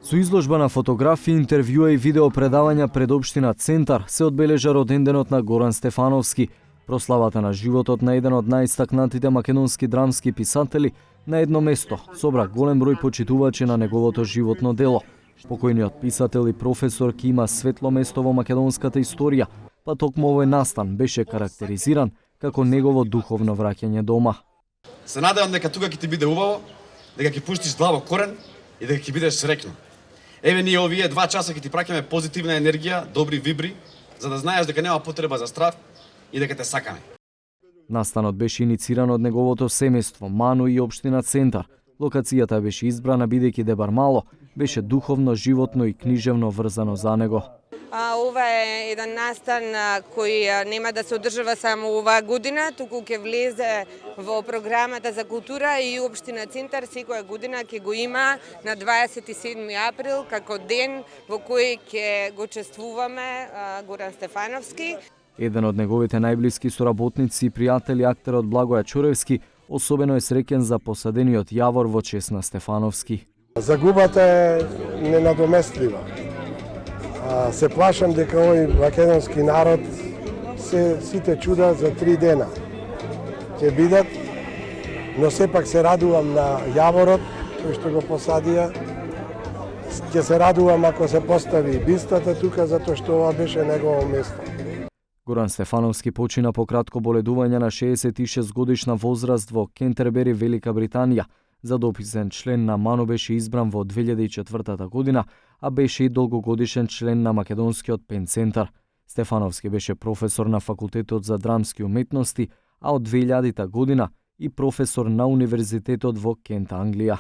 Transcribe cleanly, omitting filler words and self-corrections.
Со изложба на фотографии, интервјуа и видео предавања пред општина Центар се одбележа роденденот на Горан Стефановски, прославата на животот на еден од најистакнатите македонски драмски писатели на едно место, собра голем број почитувачи на неговото животно дело. Покојниот писател и професор ки има светло место во македонската историја, па токму овој настан беше карактеризиран како негово духовно враќање дома. Се надевам дека тука ќе ти биде убаво, дека ќе пуштиш длабок корен и дека ќе бидеш среќна. Еве ние овие 2 часа ќе ти праќаме позитивна енергија, добри вибри, за да знаеш дека нема потреба за страв и дека те сакаме. Настанот беше инициран од неговото семејство, Ману и општина Центар. Локацијата беше избрана бидејќи Дебар Мало беше духовно, животно и книжевно врзано за него. Ова е еден настан кој нема да се одржава само оваа година, туку ќе влезе во програмата за култура и општина Центар секоја година ќе го има на 27 април како ден во кој ќе го чествуваме Горан Стефановски. Еден од неговите најблиски соработници и пријатели, актерот Благоја Чоревски, особено е среќен за посадениот јавор во чест на Стефановски. Загубата е ненадоместлива. Се плашам дека овој македонски народ сите чуда за 3 дена ќе бидат, но сепак се радувам на јаворот кој што го посадија. Ќе се радувам ако се постави бистата тука, затоа што ова беше негово место. Горан Стефановски почина по кратко боледување на 66 годишна возраст во Кентербери, Велика Британија. Задописен член на МАНУ беше избран во 2004 година, а беше и долгогодишен член на македонскиот Пен Центар. Стефановски беше професор на Факултетот за драмски уметности, а од 2000 година и професор на Универзитетот во Кент, Англија.